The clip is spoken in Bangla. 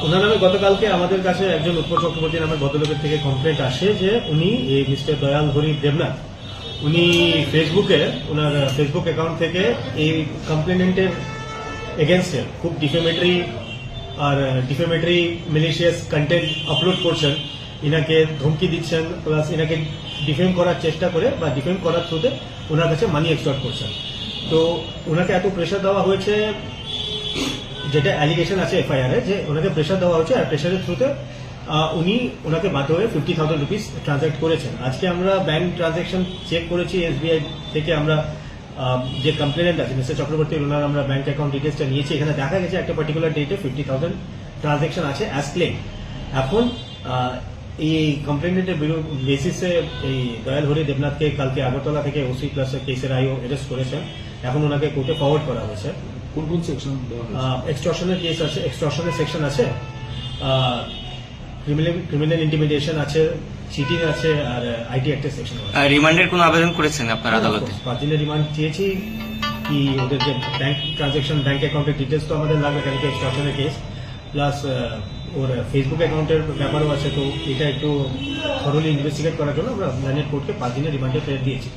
ওনার নামে গতকালকে আমাদের কাছে একজন উৎপল চক্রবর্তী নামের ভদ্রলোকের থেকে কমপ্লেন্ট আসে যে উনি এই মিস্টার দয়াল হরি দেবনাথ উনি ফেসবুকে ওনার ফেসবুক অ্যাকাউন্ট থেকে এই কমপ্লেনেন্টের এগেনস্টে খুব ডিফেমেটরি মিলিশিয়াস কন্টেন্ট আপলোড করছেন, ইনাকে ধমকি দিচ্ছেন, প্লাস ইনাকে ডিফেম করার চেষ্টা করে বা ডিফেম করার থ্রুতে ওনার কাছে মানি এক্সটর্ট করছেন। তো ওনাকে এত প্রেশার দেওয়া হয়েছে, যেটা অ্যালিগেশন আছে এফআইআর যে ওনাকে প্রেশার দেওয়া হচ্ছে, আর প্রেশারের থ্রুতে উনি ওনাকে বাধ্য হয়ে 50,000 রুপিস ট্রানজাক্ট করেছেন। আজকে আমরা ব্যাংক ট্রানজাকশন চেক করেছি এসবিআই থেকে, আমরা যে কমপ্লেনেন্ট আছে মিস্টার চক্রবর্তী ওনার আমরা ব্যাংক অ্যাকাউন্ট ডিটেলসটা নিয়েছি। এখানে দেখা গেছে একটা পার্টিকুলার ডেটে 50,000 ট্রানজাকশন আছে অ্যাজ ক্লেম। এখন এই কমপ্লেনেন্টের বেসিসে এই দয়াল হরি দেবনাথকে কালকে আগরতলা থেকে ওসি প্লাস কেসের আইও অ্যারেস্ট করেছেন। এখন ওনাকে কোর্টে ফরওয়ার্ড করা হয়েছে। কোন কোন সেকশন এক্সটর্শনের কেস আছে, এক্সটর্শনের সেকশন আছে, ক্রিমিনাল ইন্টিমিডেশন আছে, চিটিং আছে, আর আইটি অ্যাক্টের সেকশন আছে। রিমান্ডের কোনো আবেদন করেছেন আপনার আদালতে? 5 দিনের রিমান্ড চেয়েছি। কি ওদের যে ব্যাংক ট্রানজাকশন, ব্যাংক অ্যাকাউন্টের ডিটেলস তো আমাদের লাগবে, কারণ কি এক্সটর্শনের কেস, প্লাস ওর ফেসবুক অ্যাকাউন্টের ব্যাপারও আছে। তো এটা একটু থরলি ইনভেস্টিগেট করার জন্য আমরা ল্যান্ডেড কোর্টকে 5 দিনের রিমান্ডে দিয়েছি।